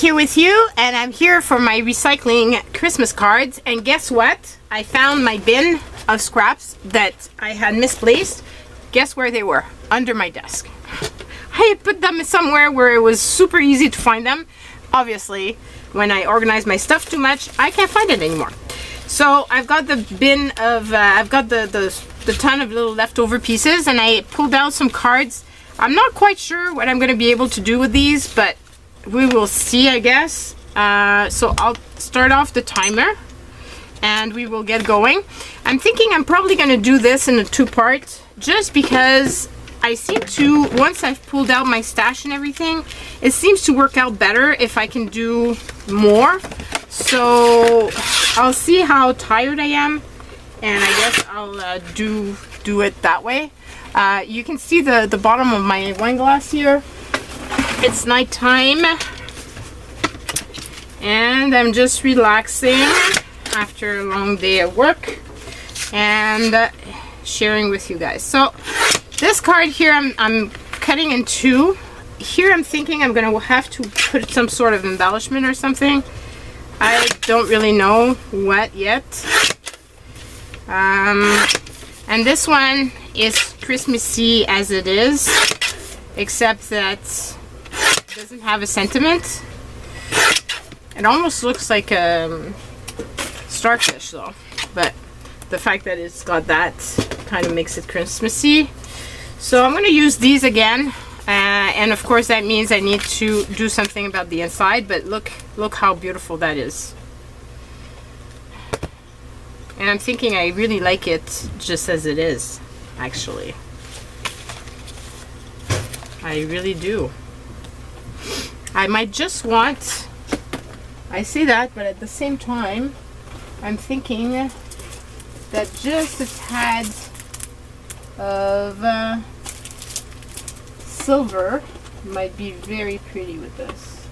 here with you, and I'm here for my recycling Christmas cards. And guess what? I found my bin of scraps that I had misplaced. Guess where they were? Under my desk. I had put them somewhere where it was super easy to find them. Obviously, when I organize my stuff too much, I can't find it anymore. So I've got the bin of, I've got the ton of little leftover pieces, and I pulled out some cards. I'm not quite sure what I'm going to be able to do with these, but we will see, I guess. So I'll start off the timer and we will get going. I'm thinking I'm probably going to do this in a two-part, just because I seem to, once I've pulled out my stash and everything, it seems to work out better if I can do more. So I'll see how tired I am, and I guess I'll do it that way. You can see the bottom of my wine glass here. It's nighttime and I'm just relaxing after a long day at work and sharing with you guys. So this card here I'm cutting in two. Here I'm thinking I'm gonna have to put some sort of embellishment or something. I don't really know what yet. And this one is Christmassy as it is, except that it doesn't have a sentiment. It almost looks like a starfish though, but the fact that it's got that kind of makes it Christmassy. So I'm going to use these again, and of course that means I need to do something about the inside, but look how beautiful that is. And I'm thinking I really like it just as it is, actually. I really do. I might just want, I say that, but at the same time, I'm thinking that just a tad of silver might be very pretty with this.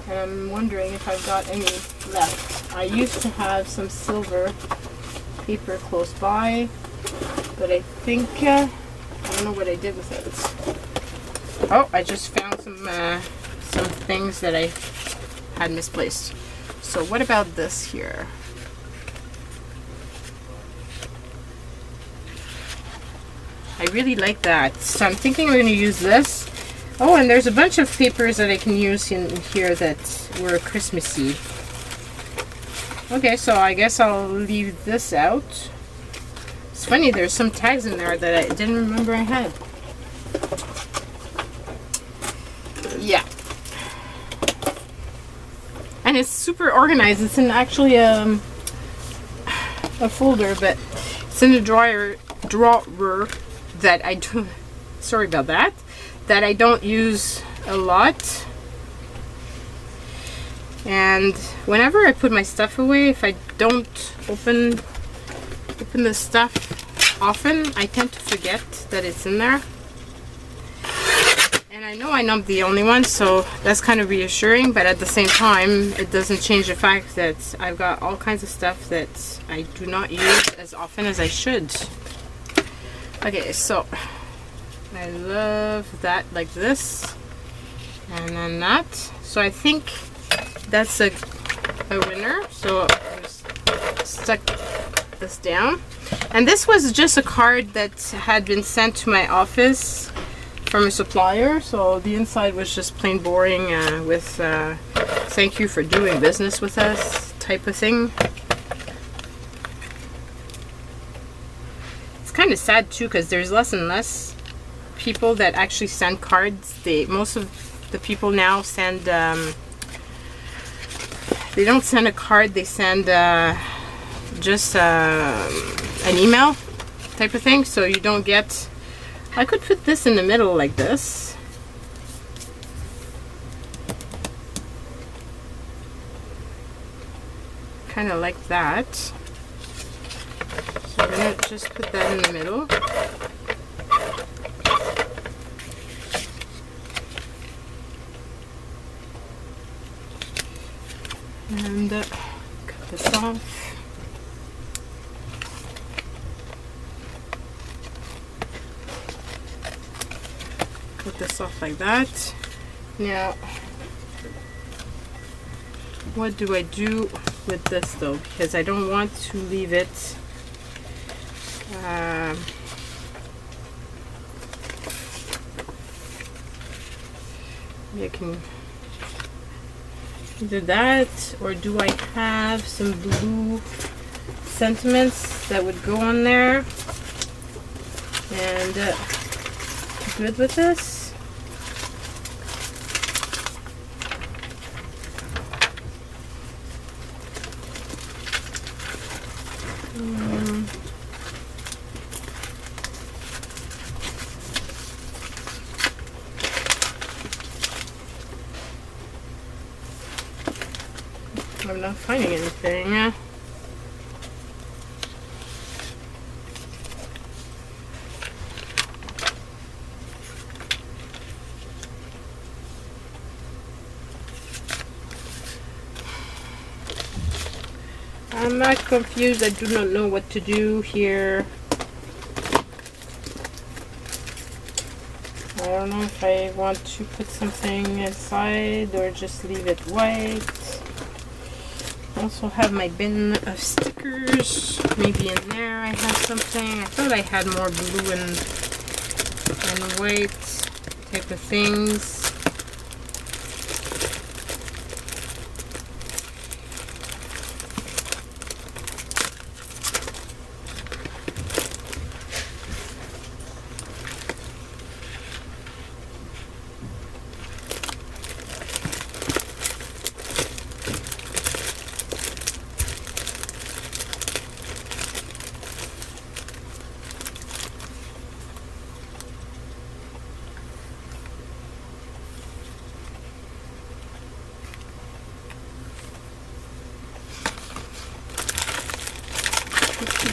And I'm wondering if I've got any left. I used to have some silver paper close by, but I think, I don't know what I did with it. Oh, I just found some things that I had misplaced. So what about this here? I really like that. So I'm thinking I'm going to use this. Oh, and there's a bunch of papers that I can use in here that were Christmassy. Okay, so I guess I'll leave this out. It's funny, there's some tags in there that I didn't remember I had. Yeah. And it's super organized. It's in actually a folder, but it's in a drawer that I do, sorry about that, that I don't use a lot. And whenever I put my stuff away, if I don't open the stuff often, I tend to forget that it's in there. And I know I'm not the only one, so that's kind of reassuring, but at the same time, it doesn't change the fact that I've got all kinds of stuff that I do not use as often as I should. Okay, so I love that like this, and then that. So I think that's a winner. So I just stuck this down. And this was just a card that had been sent to my office from a supplier, so the inside was just plain boring with thank you for doing business with us type of thing. It's kind of sad too, because there's less and less people that actually send cards. Most of the people now send they don't send a card, they send just an email type of thing, so you don't get. I could put this in the middle like this. Kind of like that. So I'm going to just put that in the middle. And cut this off. Put this off like that. Now What do I do with this though? Because I don't want to leave it. Maybe I can either that, or do I have some blue sentiments that would go on there? And good with this. I'm not finding anything. I'm not confused. I do not know what to do here. I don't know if I want to put something inside or just leave it white. I also have my bin of stickers. Maybe in there I have something. I thought I had more blue and white type of things.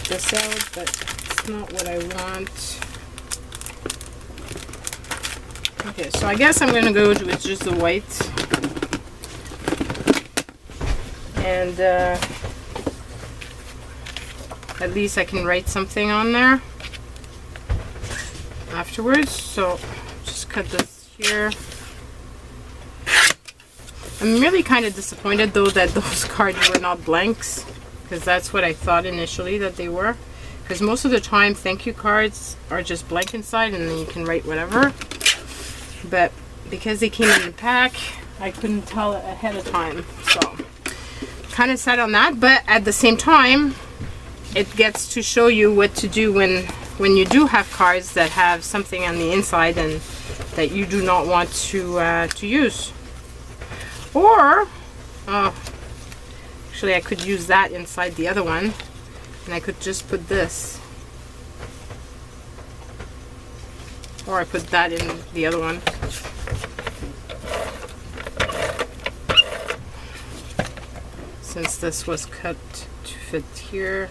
This out, but it's not what I want. Okay, so I guess I'm gonna go with just the white, and at least I can write something on there afterwards. So just cut this here. I'm really kind of disappointed though that those cards were not blanks, because that's what I thought initially that they were. Because most of the time thank you cards are just blank inside and then you can write whatever. But because they came in the pack, I couldn't tell ahead of time. So kind of sad on that, but at the same time it gets to show you what to do when you do have cards that have something on the inside and that you do not want to use. Or actually I could use that inside the other one, and I could just put this, or I put that in the other one. Since this was cut to fit here.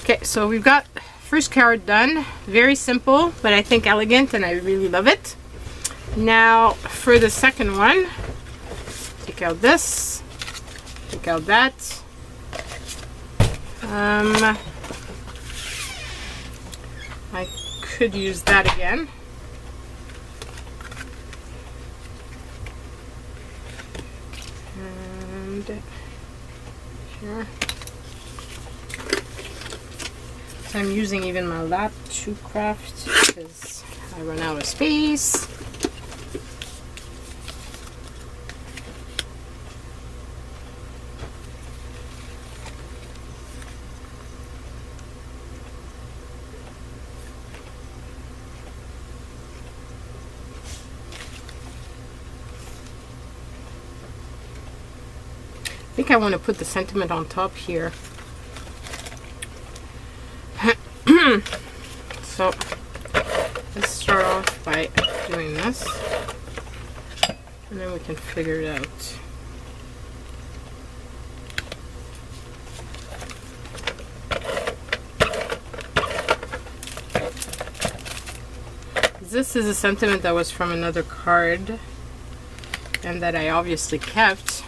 Okay, so we've got first card done. Very simple, but I think elegant, and I really love it. Now for the second one, take out this, take out that. I could use that again. And here. So I'm using even my lap to craft because I run out of space. I think I want to put the sentiment on top here. So let's start off by doing this, and then we can figure it out. This is a sentiment that was from another card and that I obviously kept.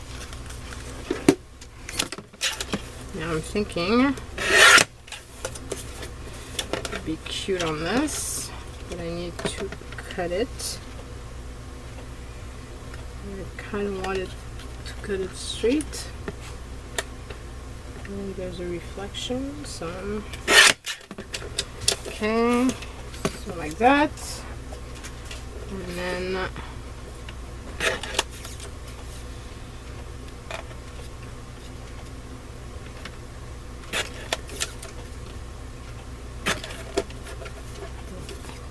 Now I'm thinking it'd be cute on this, but I need to cut it. I kind of want it cut it straight. And there's a reflection, some. Okay, so like that. And then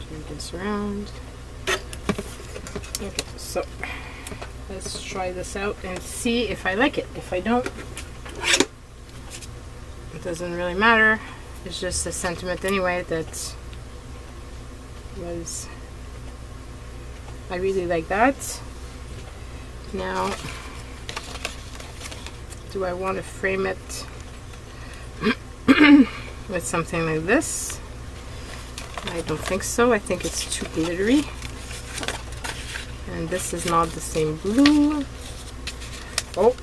turn this around. Okay, so let's try this out and see if I like it. If I don't, it doesn't really matter. It's just a sentiment anyway that was, I really like that. Now, do I want to frame it with something like this? I don't think so. I think it's too glittery. And this is not the same blue. Oh,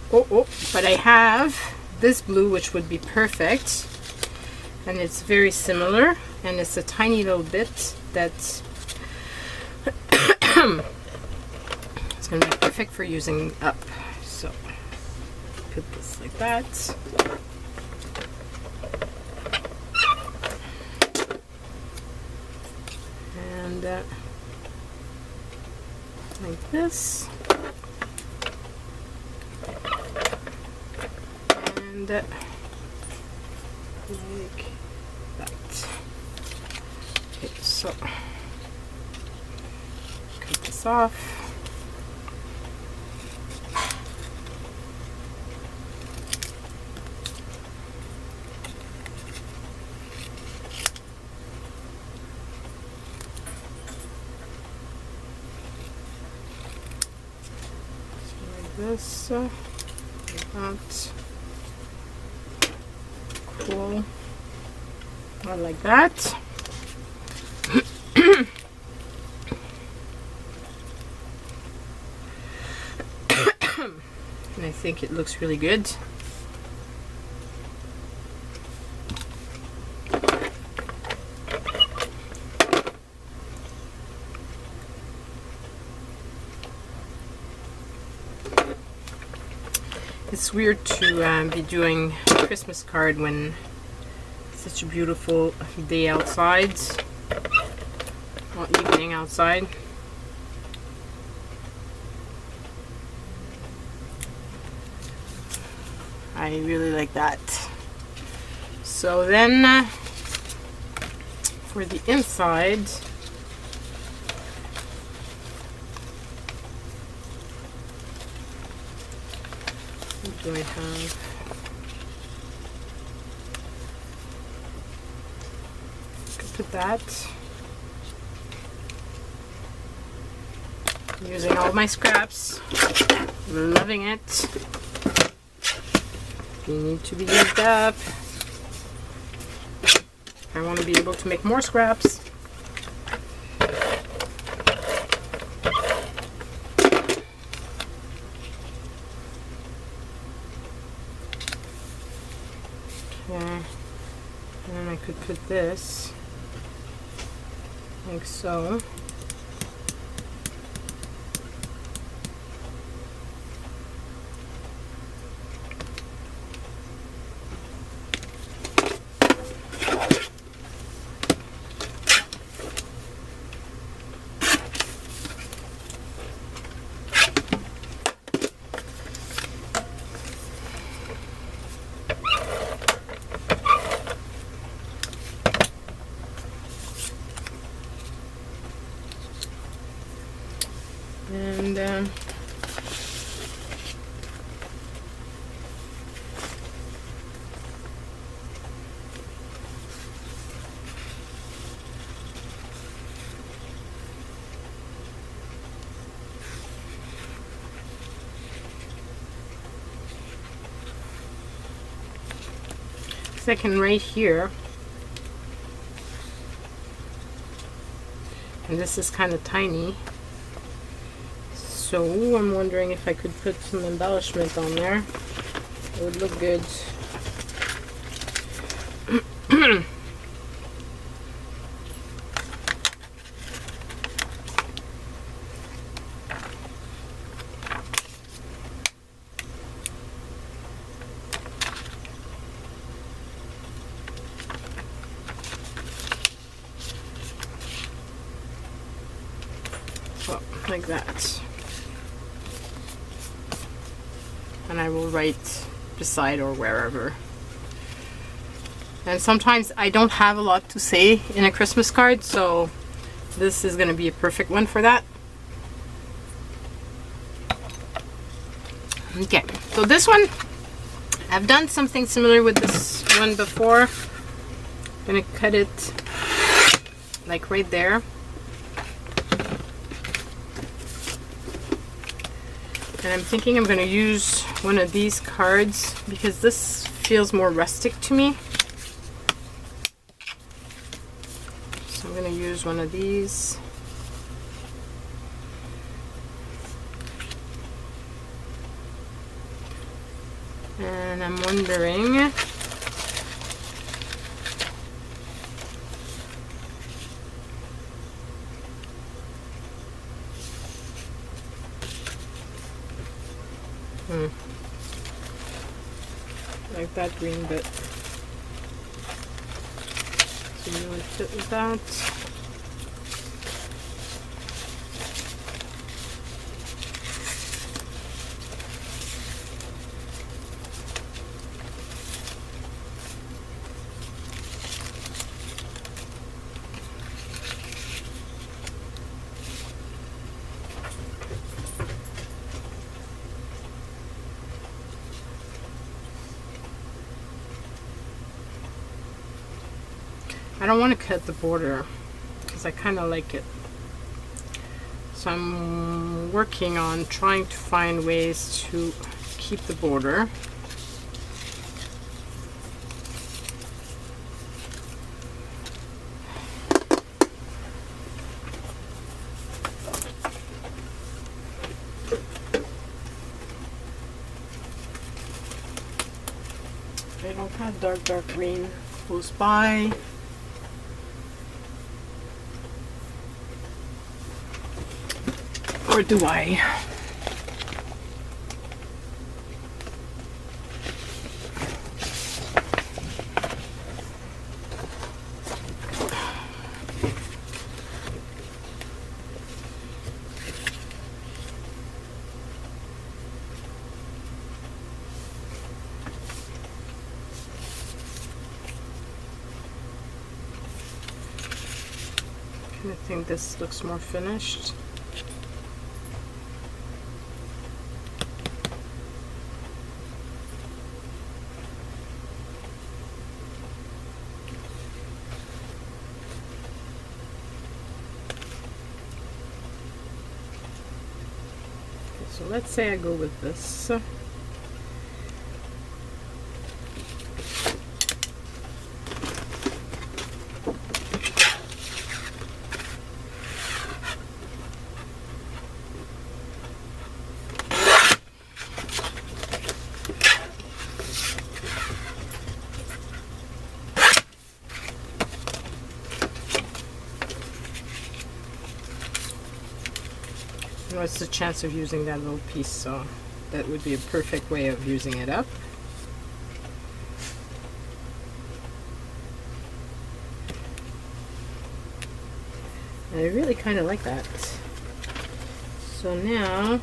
but I have this blue, which would be perfect. And it's very similar, and it's a tiny little bit that it's going to be perfect for using up. So put this like that. And like this. And like that. Okay, so cut this off. This, like that. Cool. I like that. And I think it looks really good. It's weird to be doing a Christmas card when it's such a beautiful day outside, well, evening outside. I really like that. So then for the inside, what do I have? Put that. Using all my scraps. Loving it. They need to be used up. I want to be able to make more scraps. Okay. And I could put this like so. And second right here, and this is kind of tiny. So I'm wondering if I could put some embellishment on there. It would look good. like that. And I will write beside or wherever. And sometimes I don't have a lot to say in a Christmas card, so this is going to be a perfect one for that. Okay, so this one, I've done something similar with this one before. I'm going to cut it like right there. And I'm thinking I'm going to use one of these cards because this feels more rustic to me. So I'm going to use one of these. And I'm wondering, like that green bit. So you would fit with that. I don't want to cut the border because I kind of like it. So I'm working on trying to find ways to keep the border. I don't have dark green close by. Or do I? I think this looks more finished. So let's say I go with this. What's the chance of using that little piece? So that would be a perfect way of using it up. And I really kind of like that. So now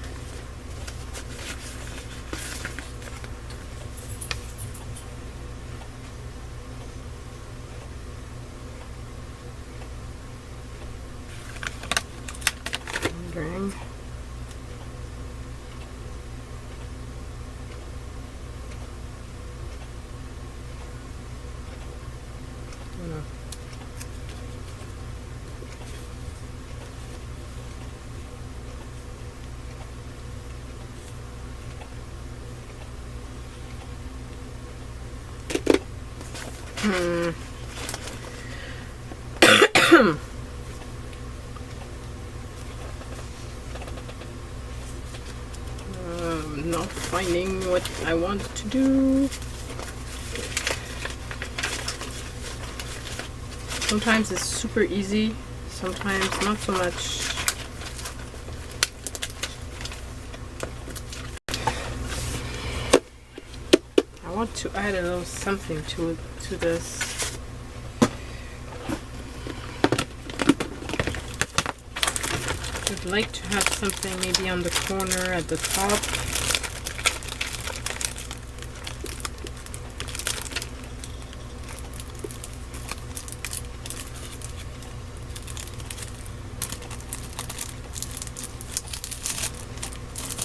wondering. Not finding what I want to do. Sometimes it's super easy, sometimes not so much. I want to add a little something to this. I'd like to have something maybe on the corner at the top.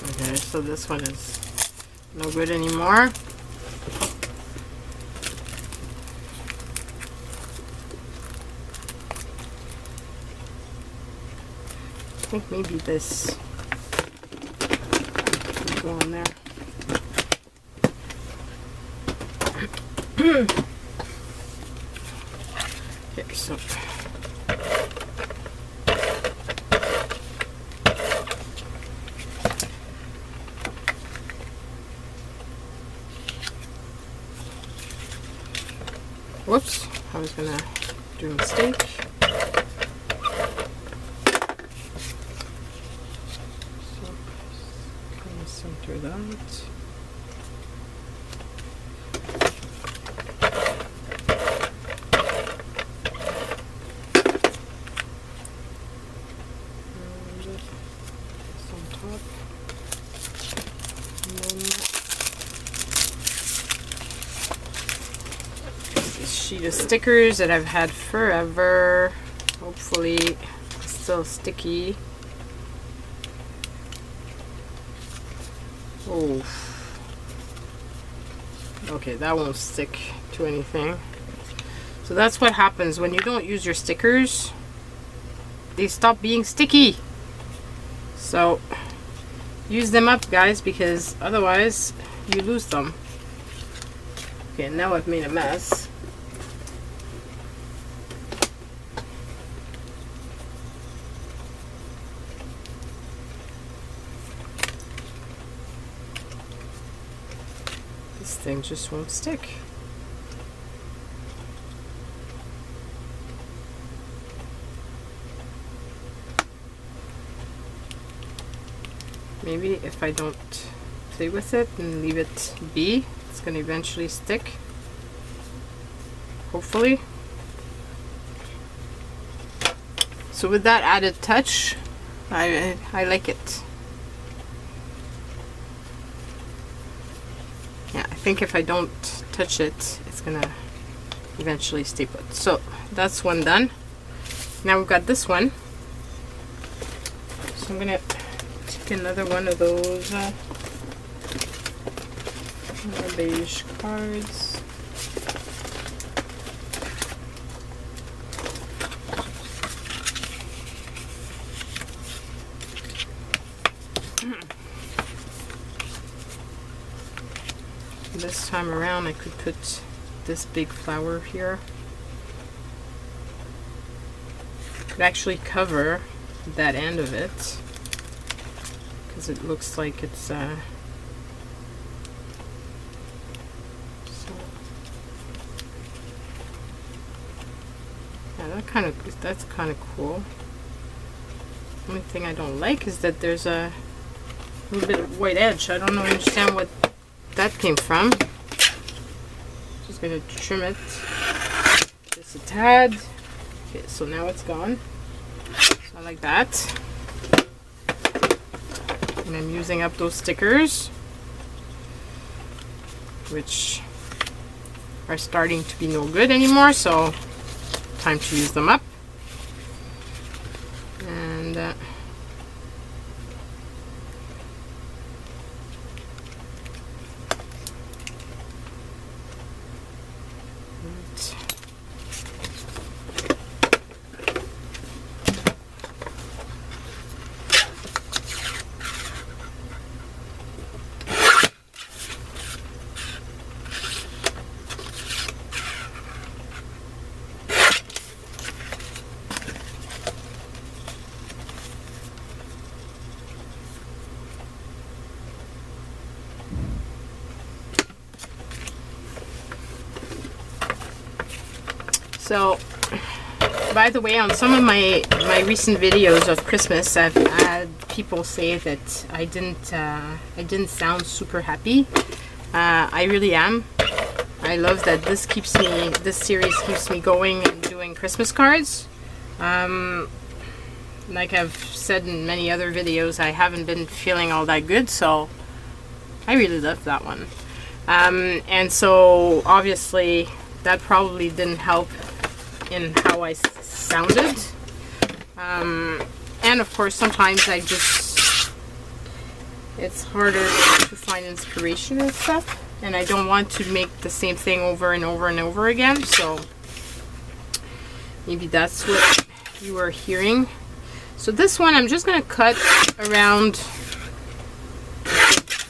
Okay, so this one is no good anymore. I think maybe this will go on there. Okay, so whoops, I was gonna do a mistake. Center that. And this on top. And then this sheet of stickers that I've had forever. Hopefully it's still sticky. Oh, okay, that won't stick to anything. So that's what happens when you don't use your stickers. They stop being sticky. So use them up, guys, because otherwise you lose them. Okay, now I've made a mess. Thing just won't stick. Maybe if I don't play with it and leave it be, it's going to eventually stick. Hopefully. So with that added touch, I like it. Yeah, I think if I don't touch it, it's gonna eventually stay put. So that's one done. Now we've got this one. So I'm gonna take another one of those beige cards. This time around I could put this big flower here. Could actually cover that end of it because it looks like it's so yeah, that's kind of cool. Only thing I don't like is that there's a little bit of white edge. I don't understand what that came from. Just gonna trim it just a tad. Okay, so now it's gone. So I like that. And I'm using up those stickers, which are starting to be no good anymore, so time to use them up. And so, by the way, on some of my recent videos of Christmas, I've had people say that I didn't sound super happy. I really am. I love that this series keeps me going and doing Christmas cards. like I've said in many other videos, I haven't been feeling all that good, so I really love that one. And so obviously that probably didn't help in how I sounded. And of course sometimes it's harder to find inspiration and stuff, and I don't want to make the same thing over and over and over again, so maybe that's what you are hearing. So this one I'm just going to cut around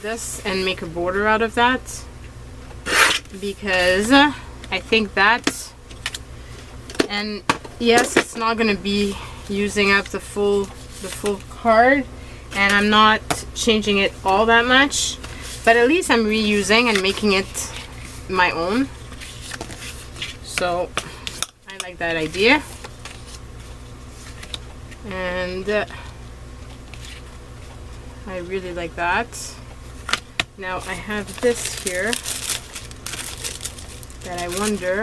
this and make a border out of that, because I think that, and yes, it's not going to be using up the full card, and I'm not changing it all that much, but at least I'm reusing and making it my own. So I like that idea. And I really like that. Now I have this here that I wonder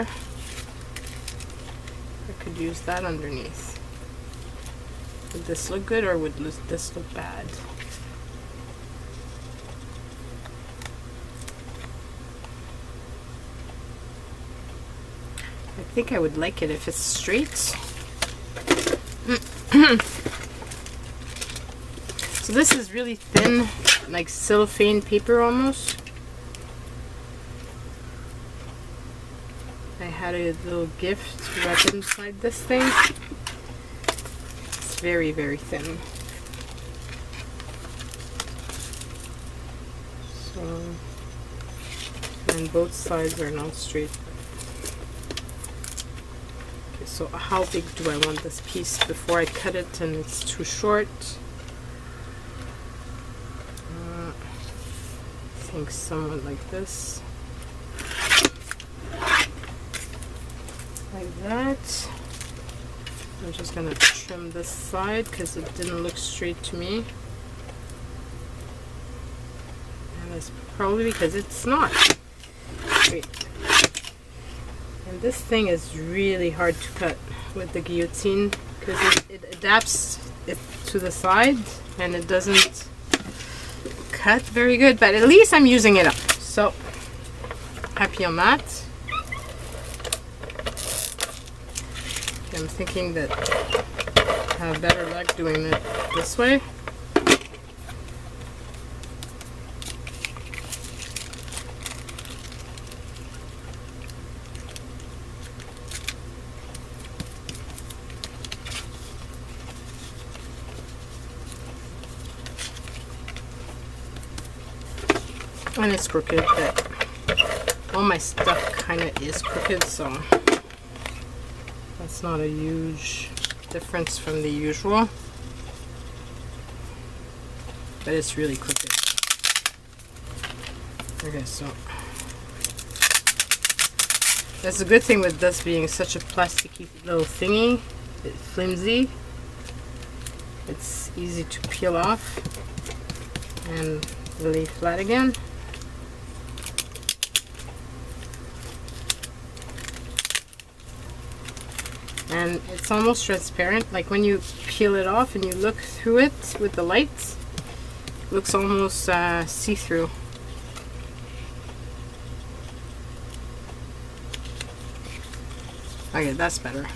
if I could use that underneath. Would this look good or would this look bad? I think I would like it if it's straight. So this is really thin, like cellophane paper almost. I had a little gift wrapped inside this thing. It's very, very thin. So, and both sides are not straight. Okay, so how big do I want this piece before I cut it and it's too short? I think somewhat like this. Like that. I'm just gonna trim this side because it didn't look straight to me. And that's probably because it's not straight. And this thing is really hard to cut with the guillotine because it adapts it to the side and it doesn't cut very good, but at least I'm using it up. So happy on that. I'm thinking that I have better luck doing it this way. And it's crooked, but all my stuff kind of is crooked, so that's not a huge difference from the usual, but it's really crooked. Okay, so that's the good thing with this being such a plasticky little thingy. It's flimsy, it's easy to peel off and lay flat again. And it's almost transparent, like when you peel it off and you look through it with the lights, it looks almost see-through. Okay, that's better.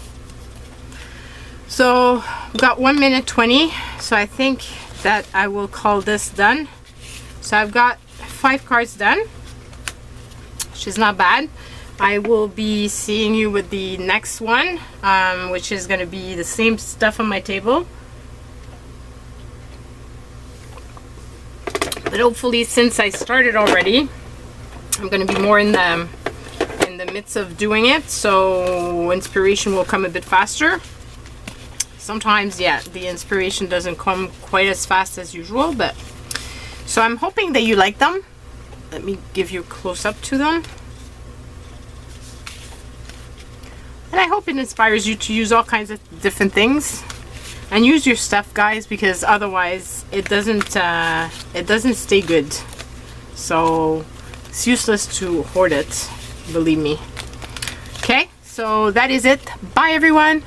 So we've got 1 minute 20, so I think that I will call this done. So I've got 5 cards done, which is not bad. I will be seeing you with the next one, which is going to be the same stuff on my table. But hopefully, since I started already, I'm going to be more in the midst of doing it, so inspiration will come a bit faster. Sometimes, yeah, the inspiration doesn't come quite as fast as usual, but so I'm hoping that you like them. Let me give you a close-up to them. And I hope it inspires you to use all kinds of different things. And use your stuff, guys, because otherwise it doesn't stay good. So it's useless to hoard it, believe me. Okay, so that is it. Bye, everyone.